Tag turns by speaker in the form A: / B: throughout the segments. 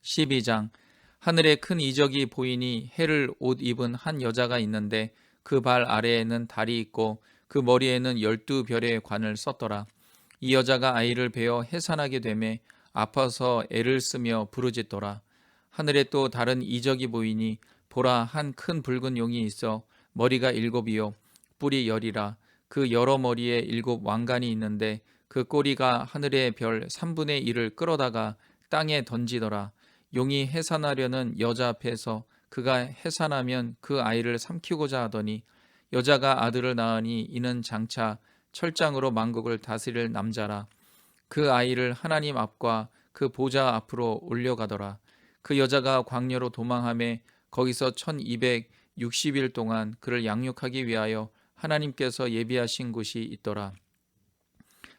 A: 12장. 하늘에 큰 이적이 보이니 해를 옷 입은 한 여자가 있는데 그 발 아래에는 달이 있고 그 머리에는 12별의 관을 썼더라. 이 여자가 아이를 베어 해산하게 되매 아파서 애를 쓰며 부르짖더라. 하늘에 또 다른 이적이 보이니 보라, 한 큰 붉은 용이 있어 머리가 7이요 뿔이 10이라. 그 여러 머리에 7왕관이 있는데 그 꼬리가 하늘의 별 3분의 1을 끌어다가 땅에 던지더라. 용이 해산하려는 여자 앞에서 그가 해산하면 그 아이를 삼키고자 하더니 여자가 아들을 낳으니 이는 장차 철장으로 만국을 다스릴 남자라. 그 아이를 하나님 앞과 그 보좌 앞으로 올려가더라. 그 여자가 광야로 도망하며 거기서 1260일 동안 그를 양육하기 위하여 하나님께서 예비하신 곳이 있더라.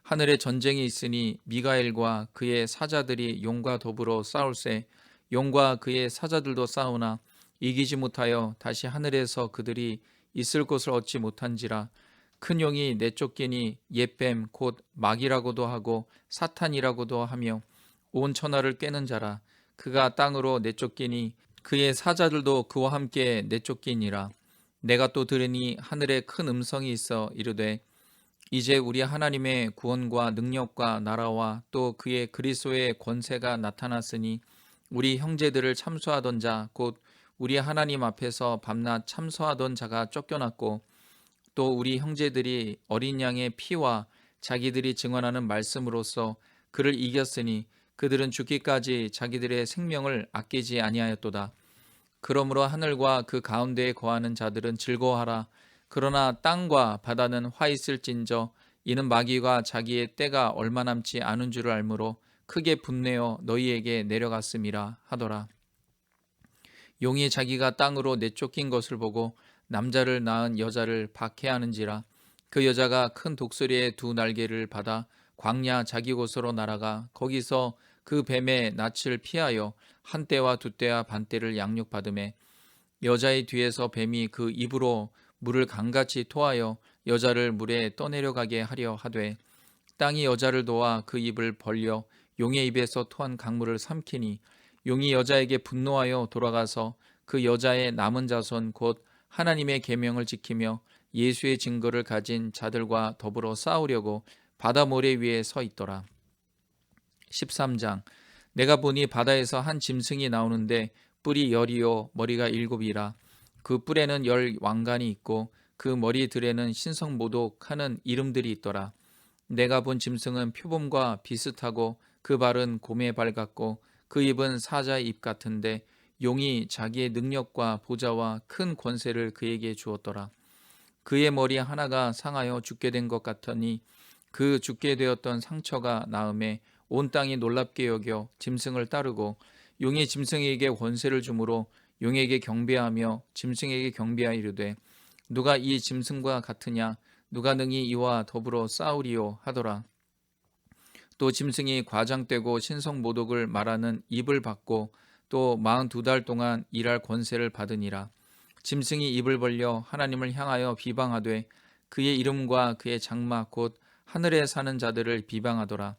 A: 하늘에 전쟁이 있으니 미가엘과 그의 사자들이 용과 더불어 싸울세. 용과 그의 사자들도 싸우나 이기지 못하여 다시 하늘에서 그들이 있을 곳을 얻지 못한지라. 큰 용이 내쫓기니 옛뱀 곧 마귀라고도 하고 사탄이라고도 하며 온 천하를 꿰는 자라. 그가 땅으로 내쫓기니 그의 사자들도 그와 함께 내쫓기니라. 내가 또 들으니 하늘에 큰 음성이 있어 이르되 이제 우리 하나님의 구원과 능력과 나라와 또 그의 그리스도의 권세가 나타났으니 우리 형제들을 참소하던 자 곧 우리 하나님 앞에서 밤낮 참소하던 자가 쫓겨났고 또 우리 형제들이 어린 양의 피와 자기들이 증언하는 말씀으로써 그를 이겼으니 그들은 죽기까지 자기들의 생명을 아끼지 아니하였도다. 그러므로 하늘과 그 가운데에 거하는 자들은 즐거워하라. 그러나 땅과 바다는 화 있을진저 이는 마귀가 자기의 때가 얼마 남지 않은 줄을 알므로 크게 분내어 너희에게 내려갔음이라 하더라. 용이 자기가 땅으로 내쫓긴 것을 보고 남자를 낳은 여자를 박해하는지라. 그 여자가 큰 독수리의 두 날개를 받아 광야 자기 곳으로 날아가 거기서 그 뱀의 낯을 피하여 한 때와 두 때와 반 때를 양육받음에 여자의 뒤에서 뱀이 그 입으로 물을 강같이 토하여 여자를 물에 떠내려가게 하려 하되 땅이 여자를 도와 그 입을 벌려 용의 입에서 토한 강물을 삼키니 용이 여자에게 분노하여 돌아가서 그 여자의 남은 자손 곧 하나님의 계명을 지키며 예수의 증거를 가진 자들과 더불어 싸우려고 바다 모래 위에 서 있더라. 13장. 내가 보니 바다에서 한 짐승이 나오는데 뿔이 10이요 머리가 7이라. 그 뿔에는 10왕관이 있고 그 머리들에는 신성모독하는 이름들이 있더라. 내가 본 짐승은 표범과 비슷하고 그 발은 곰의 발 같고 그 입은 사자의 입 같은데 용이 자기의 능력과 보좌와 큰 권세를 그에게 주었더라. 그의 머리 하나가 상하여 죽게 된 것 같으니 그 죽게 되었던 상처가 나음에 온 땅이 놀랍게 여겨 짐승을 따르고 용이 짐승에게 권세를 주므로 용에게 경배하며 짐승에게 경배하여 이르되 누가 이 짐승과 같으냐 누가 능히 이와 더불어 싸우리요 하더라. 또 짐승이 과장되고 신성모독을 말하는 입을 받고 또 42달 동안 일할 권세를 받으니라. 짐승이 입을 벌려 하나님을 향하여 비방하되 그의 이름과 그의 장막 곧 하늘에 사는 자들을 비방하더라.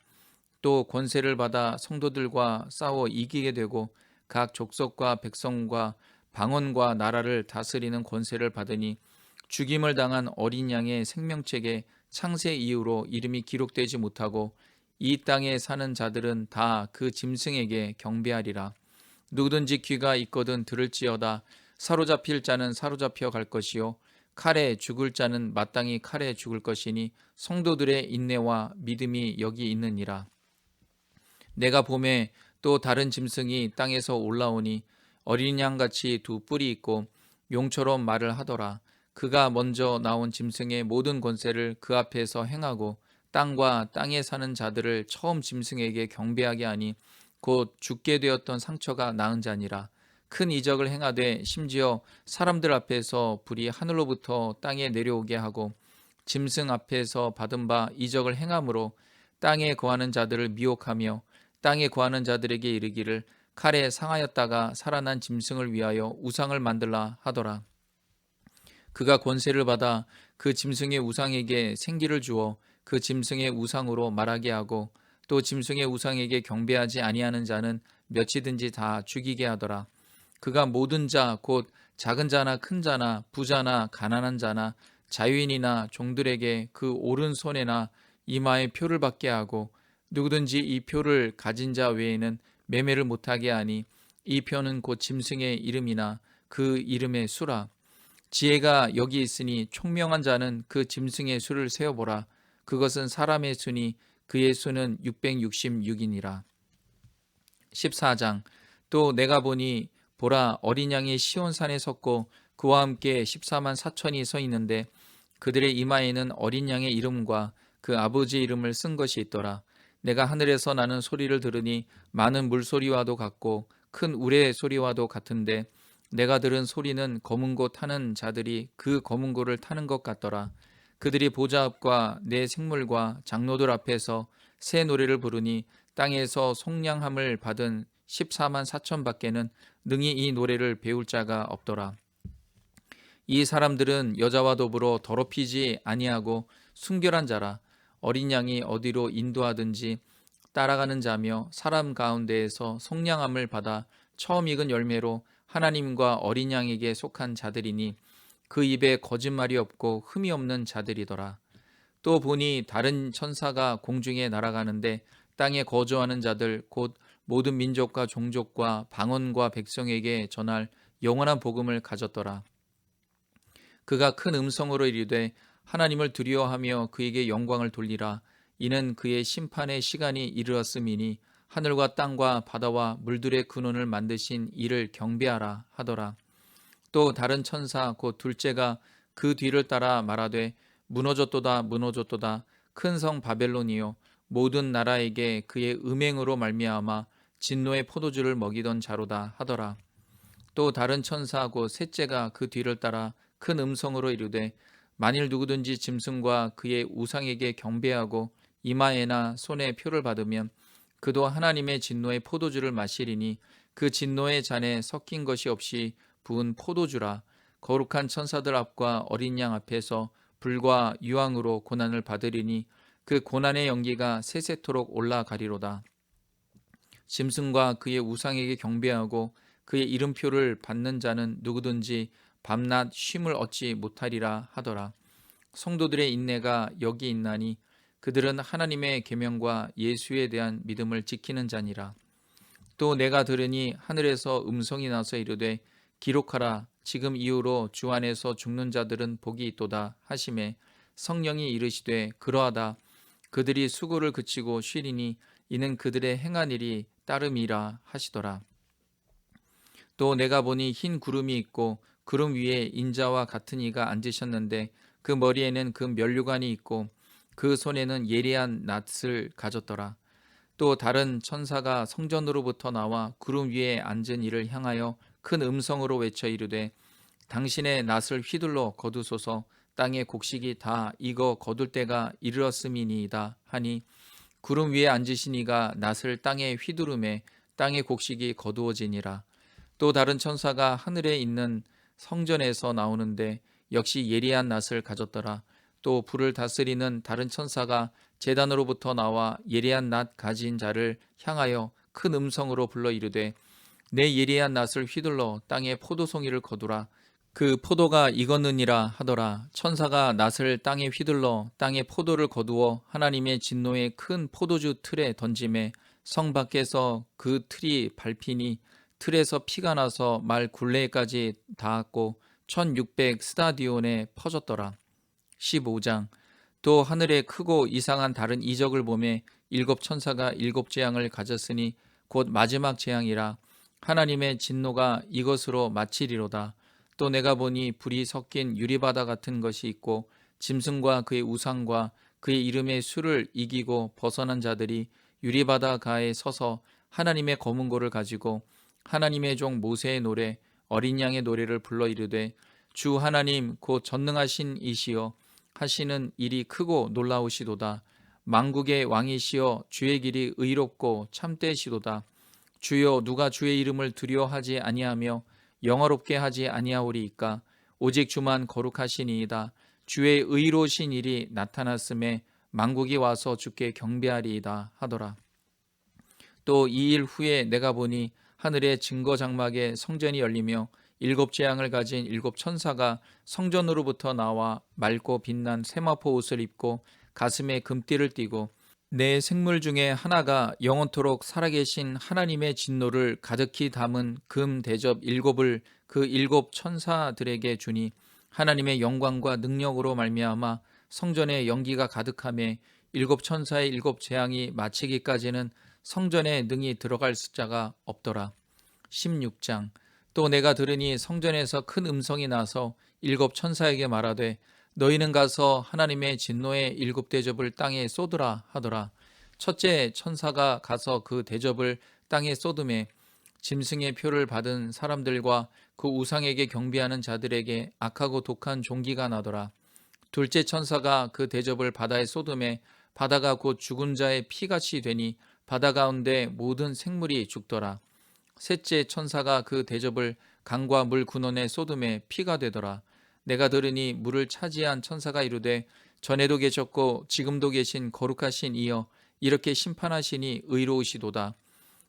A: 또 권세를 받아 성도들과 싸워 이기게 되고 각 족속과 백성과 방언과 나라를 다스리는 권세를 받으니 죽임을 당한 어린 양의 생명책에 창세 이후로 이름이 기록되지 못하고 이 땅에 사는 자들은 다 그 짐승에게 경배하리라. 누구든지 귀가 있거든 들을지어다. 사로잡힐 자는 사로잡혀 갈 것이요 칼에 죽을 자는 마땅히 칼에 죽을 것이니 성도들의 인내와 믿음이 여기 있느니라. 내가 봄에 또 다른 짐승이 땅에서 올라오니 어린 양같이 두 뿔이 있고 용처럼 말을 하더라. 그가 먼저 나온 짐승의 모든 권세를 그 앞에서 행하고 땅과 땅에 사는 자들을 처음 짐승에게 경배하게 하니 곧 죽게 되었던 상처가 나은 자니라. 큰 이적을 행하되 심지어 사람들 앞에서 불이 하늘로부터 땅에 내려오게 하고 짐승 앞에서 받은 바 이적을 행함으로 땅에 거하는 자들을 미혹하며 땅에 거하는 자들에게 이르기를 칼에 상하였다가 살아난 짐승을 위하여 우상을 만들라 하더라. 그가 권세를 받아 그 짐승의 우상에게 생기를 주어 그 짐승의 우상으로 말하게 하고 또 짐승의 우상에게 경배하지 아니하는 자는 몇이든지 다 죽이게 하더라. 그가 모든 자 곧 작은 자나 큰 자나 부자나 가난한 자나 자유인이나 종들에게 그 오른손에나 이마에 표를 받게 하고 누구든지 이 표를 가진 자 외에는 매매를 못하게 하니 이 표는 곧 짐승의 이름이나 그 이름의 수라. 지혜가 여기 있으니 총명한 자는 그 짐승의 수를 세어보라. 그것은 사람의 수니 그의 수는 666이니라. 14장. 또 내가 보니 보라, 어린 양이 시온산에 섰고 그와 함께 14만 4천이 서 있는데 그들의 이마에는 어린 양의 이름과 그 아버지 이름을 쓴 것이 있더라. 내가 하늘에서 나는 소리를 들으니 많은 물소리와도 같고 큰 우레 소리와도 같은데 내가 들은 소리는 검은 고 타는 자들이 그 검은 고를 타는 것 같더라. 그들이 보좌 앞과 내 생물과 장로들 앞에서 새 노래를 부르니 땅에서 속량함을 받은 14만 4천 밖에는 능히 이 노래를 배울 자가 없더라. 이 사람들은 여자와 더불어 더럽히지 아니하고 순결한 자라. 어린 양이 어디로 인도하든지 따라가는 자며 사람 가운데에서 속량함을 받아 처음 익은 열매로 하나님과 어린 양에게 속한 자들이니 그 입에 거짓말이 없고 흠이 없는 자들이더라. 또 보니 다른 천사가 공중에 날아가는데 땅에 거주하는 자들 곧 모든 민족과 종족과 방언과 백성에게 전할 영원한 복음을 가졌더라. 그가 큰 음성으로 이르되 하나님을 두려워하며 그에게 영광을 돌리라. 이는 그의 심판의 시간이 이르렀음이니 하늘과 땅과 바다와 물들의 근원을 만드신 이를 경배하라 하더라. 또 다른 천사 곧 둘째가 그 뒤를 따라 말하되 무너졌도다 무너졌도다 큰 성 바벨론이요 모든 나라에게 그의 음행으로 말미암아 진노의 포도주를 먹이던 자로다 하더라. 또 다른 천사 곧 셋째가 그 뒤를 따라 큰 음성으로 이르되 만일 누구든지 짐승과 그의 우상에게 경배하고 이마에나 손에 표를 받으면 그도 하나님의 진노의 포도주를 마시리니 그 진노의 잔에 섞인 것이 없이 부은 포도주라. 거룩한 천사들 앞과 어린 양 앞에서 불과 유황으로 고난을 받으리니 그 고난의 연기가 세세토록 올라가리로다. 짐승과 그의 우상에게 경배하고 그의 이름표를 받는 자는 누구든지 밤낮 쉼을 얻지 못하리라 하더라. 성도들의 인내가 여기 있나니 그들은 하나님의 계명과 예수에 대한 믿음을 지키는 자니라. 또 내가 들으니 하늘에서 음성이 나서 이르되 기록하라. 지금 이후로 주 안에서 죽는 자들은 복이 있도다 하시매 성령이 이르시되 그러하다. 그들이 수고를 그치고 쉬리니 이는 그들의 행한 일이 따름이라 하시더라. 또 내가 보니 흰 구름이 있고 구름 위에 인자와 같은 이가 앉으셨는데 그 머리에는 그 면류관이 있고 그 손에는 예리한 낫을 가졌더라. 또 다른 천사가 성전으로부터 나와 구름 위에 앉은 이를 향하여 큰 음성으로 외쳐 이르되 당신의 낫을 휘둘러 거두소서. 땅의 곡식이 다 익어 거둘 때가 이르렀음이니이다 하니 구름 위에 앉으신 이가 낫을 땅에 휘두르매 땅의 곡식이 거두어지니라. 또 다른 천사가 하늘에 있는 성전에서 나오는데 역시 예리한 낫을 가졌더라. 또 불을 다스리는 다른 천사가 제단으로부터 나와 예리한 낫 가진 자를 향하여 큰 음성으로 불러 이르되 내 예리한 낫을 휘둘러 땅에 포도송이를 거두라. 그 포도가 익었느니라 하더라. 천사가 낫을 땅에 휘둘러 땅에 포도를 거두어 하나님의 진노의 큰 포도주 틀에 던짐에 성 밖에서 그 틀이 밟히니 틀에서 피가 나서 말 굴레까지 닿았고 1600 스타디온에 퍼졌더라. 15장. 또 하늘에 크고 이상한 다른 이적을 보매 일곱 천사가 일곱 재앙을 가졌으니 곧 마지막 재앙이라. 하나님의 진노가 이것으로 마치리로다. 또 내가 보니 불이 섞인 유리바다 같은 것이 있고 짐승과 그의 우상과 그의 이름의 수를 이기고 벗어난 자들이 유리바다 가에 서서 하나님의 검은 고를 가지고 하나님의 종 모세의 노래 어린 양의 노래를 불러 이르되 주 하나님 곧 전능하신 이시여 하시는 일이 크고 놀라우시도다. 만국의 왕이시여 주의 길이 의롭고 참되시도다. 주여 누가 주의 이름을 두려워하지 아니하며 영화롭게 하지 아니하오리이까. 오직 주만 거룩하시니이다. 주의 의로우신 일이 나타났음에 만국이 와서 주께 경배하리이다 하더라. 또 2일 후에 내가 보니 하늘의 증거 장막에 성전이 열리며 일곱 재앙을 가진 일곱 천사가 성전으로부터 나와 맑고 빛난 세마포 옷을 입고 가슴에 금띠를 띠고 네 생물 중에 하나가 영원토록 살아계신 하나님의 진노를 가득히 담은 금 대접 일곱을 그 일곱 천사들에게 주니 하나님의 영광과 능력으로 말미암아 성전에 연기가 가득하며 일곱 천사의 일곱 재앙이 마치기까지는 성전에 능히 들어갈 숫자가 없더라. 16장. 또 내가 들으니 성전에서 큰 음성이 나서 일곱 천사에게 말하되 너희는 가서 하나님의 진노의 일곱 대접을 땅에 쏟으라 하더라. 첫째 천사가 가서 그 대접을 땅에 쏟음에 짐승의 표를 받은 사람들과 그 우상에게 경배하는 자들에게 악하고 독한 종기가 나더라. 둘째 천사가 그 대접을 바다에 쏟음에 바다가 곧 죽은 자의 피같이 되니 바다 가운데 모든 생물이 죽더라. 셋째 천사가 그 대접을 강과 물 근원에 쏟음에 피가 되더라. 내가 들으니 물을 차지한 천사가 이르되 전에도 계셨고 지금도 계신 거룩하신 이여 이렇게 심판하시니 의로우시도다.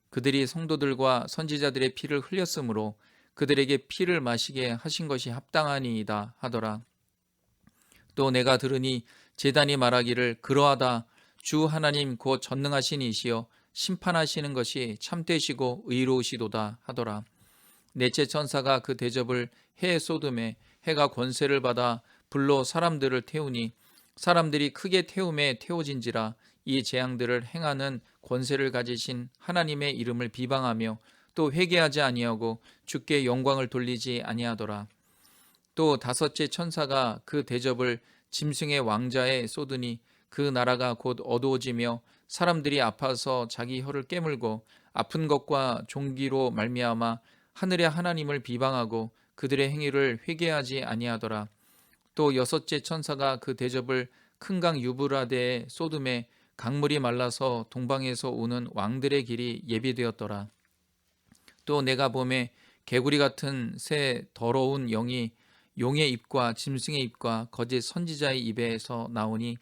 A: 그들이 성도들과 선지자들의 피를 흘렸으므로 그들에게 피를 마시게 하신 것이 합당하니이다 하더라. 또 내가 들으니 제단이 말하기를 그러하다. 주 하나님 곧 전능하신 이시여 심판하시는 것이 참되시고 의로우시도다 하더라. 넷째 천사가 그 대접을 해에 쏟음에 해가 권세를 받아 불로 사람들을 태우니 사람들이 크게 태움에 태워진지라. 이 재앙들을 행하는 권세를 가지신 하나님의 이름을 비방하며 또 회개하지 아니하고 주께 영광을 돌리지 아니하더라. 또 다섯째 천사가 그 대접을 짐승의 왕자에 쏟으니 그 나라가 곧 어두워지며 사람들이 아파서 자기 혀를 깨물고 아픈 것과 종기로 말미암아 하늘의 하나님을 비방하고 그들의 행위를 회개하지 아니하더라. 또 여섯째 천사가 그 대접을 큰 강 유브라데에 쏟음에 강물이 말라서 동방에서 오는 왕들의 길이 예비되었더라. 또 내가 보매 개구리 같은 새 더러운 영이 용의 입과 짐승의 입과 거짓 선지자의 입에서 나오니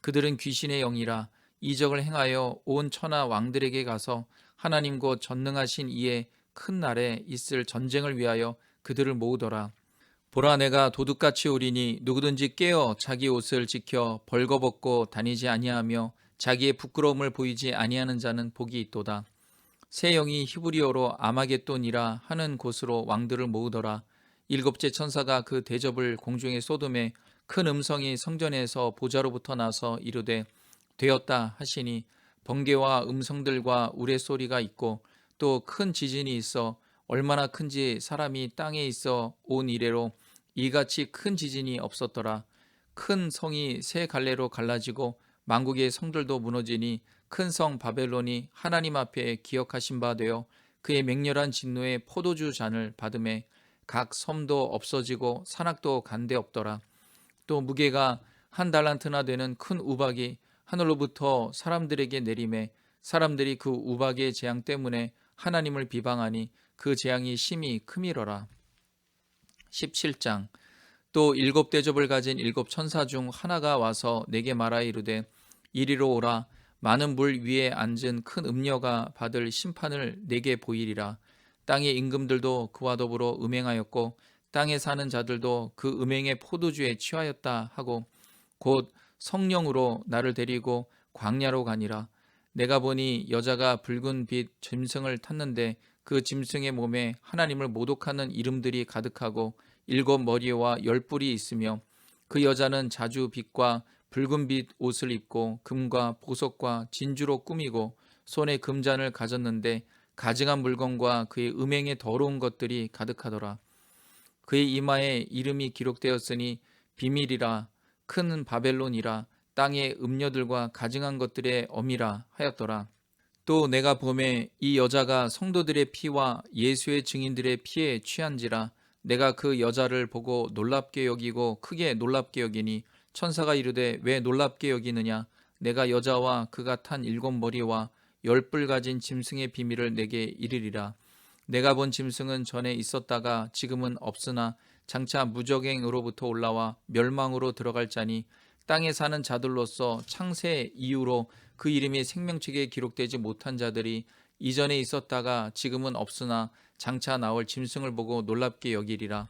A: 그들은 귀신의 영이라. 이적을 행하여 온 천하 왕들에게 가서 하나님 곧 전능하신 이의 큰 날에 있을 전쟁을 위하여 그들을 모으더라. 보라 내가 도둑같이 오리니 누구든지 깨어 자기 옷을 지켜 벌거벗고 다니지 아니하며 자기의 부끄러움을 보이지 아니하는 자는 복이 있도다. 새 영이 히브리어로 아마겟돈이라 하는 곳으로 왕들을 모으더라. 일곱째 천사가 그 대접을 공중에 쏟음에 큰 음성이 성전에서 보좌로부터 나서 이르되 되었다 하시니 번개와 음성들과 우레소리가 있고 또 큰 지진이 있어 얼마나 큰지 사람이 땅에 있어 온 이래로 이같이 큰 지진이 없었더라. 큰 성이 세 갈래로 갈라지고 만국의 성들도 무너지니 큰 성 바벨론이 하나님 앞에 기억하신 바 되어 그의 맹렬한 진노의 포도주 잔을 받음에 각 섬도 없어지고 산악도 간데 없더라. 또 무게가 한 달란트나 되는 큰 우박이 하늘로부터 사람들에게 내림에 사람들이 그 우박의 재앙 때문에 하나님을 비방하니 그 재앙이 심히 크미러라. 17장. 또 일곱 대접을 가진 일곱 천사 중 하나가 와서 내게 말하 이르되 이리로 오라. 많은 물 위에 앉은 큰 음녀가 받을 심판을 내게 보이리라. 땅의 임금들도 그와 더불어 음행하였고 땅에 사는 자들도 그 음행의 포도주에 취하였다 하고 곧 성령으로 나를 데리고 광야로 가니라. 내가 보니 여자가 붉은 빛 짐승을 탔는데 그 짐승의 몸에 하나님을 모독하는 이름들이 가득하고 일곱 머리와 열 뿔이 있으며 그 여자는 자주 빛과 붉은 빛 옷을 입고 금과 보석과 진주로 꾸미고 손에 금잔을 가졌는데 가증한 물건과 그의 음행의 더러운 것들이 가득하더라. 그의 이마에 이름이 기록되었으니 비밀이라 큰 바벨론이라 땅의 음녀들과 가증한 것들의 어미라 하였더라. 또 내가 보매 이 여자가 성도들의 피와 예수의 증인들의 피에 취한지라. 내가 그 여자를 보고 놀랍게 여기고 크게 놀랍게 여기니 천사가 이르되 왜 놀랍게 여기느냐. 내가 여자와 그가 탄 일곱 머리와 열 뿔 가진 짐승의 비밀을 내게 이르리라. 내가 본 짐승은 전에 있었다가 지금은 없으나 장차 무적행으로부터 올라와 멸망으로 들어갈 자니 땅에 사는 자들로서 창세 이후로 그 이름이 생명책에 기록되지 못한 자들이 이전에 있었다가 지금은 없으나 장차 나올 짐승을 보고 놀랍게 여기리라.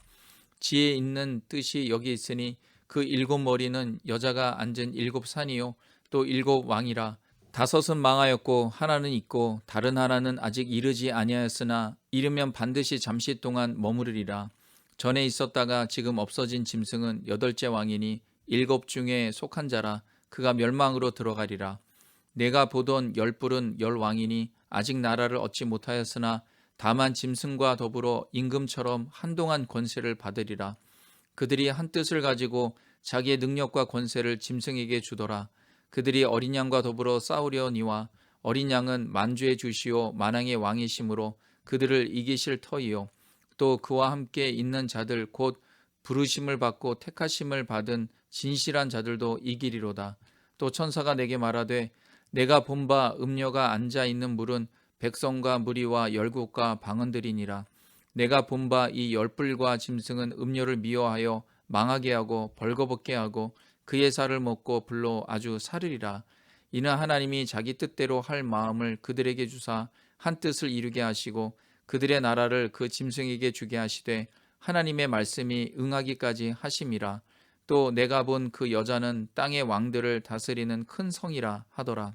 A: 지혜 있는 뜻이 여기 있으니 그 일곱 머리는 여자가 앉은 일곱 산이요 또 일곱 왕이라. 다섯은 망하였고 하나는 있고 다른 하나는 아직 이르지 아니하였으나 이르면 반드시 잠시 동안 머무르리라. 전에 있었다가 지금 없어진 짐승은 여덟째 왕이니 일곱 중에 속한 자라. 그가 멸망으로 들어가리라. 내가 보던 열 뿔은 열 왕이니 아직 나라를 얻지 못하였으나 다만 짐승과 더불어 임금처럼 한동안 권세를 받으리라. 그들이 한 뜻을 가지고 자기의 능력과 권세를 짐승에게 주더라. 그들이 어린 양과 더불어 싸우려니와 어린 양은 만주의 주시오 만왕의 왕이심으로 그들을 이기실 터이요 또 그와 함께 있는 자들 곧 부르심을 받고 택하심을 받은 진실한 자들도 이기리로다. 또 천사가 내게 말하되 내가 본 바 음녀가 앉아 있는 물은 백성과 무리와 열국과 방언들이니라. 내가 본 바 이 열뿔과 짐승은 음녀를 미워하여 망하게 하고 벌거벗게 하고 그의 살을 먹고 불로 아주 사르리라. 이는 하나님이 자기 뜻대로 할 마음을 그들에게 주사 한 뜻을 이루게 하시고 그들의 나라를 그 짐승에게 주게 하시되 하나님의 말씀이 응하기까지 하심이라. 또 내가 본 그 여자는 땅의 왕들을 다스리는 큰 성이라 하더라.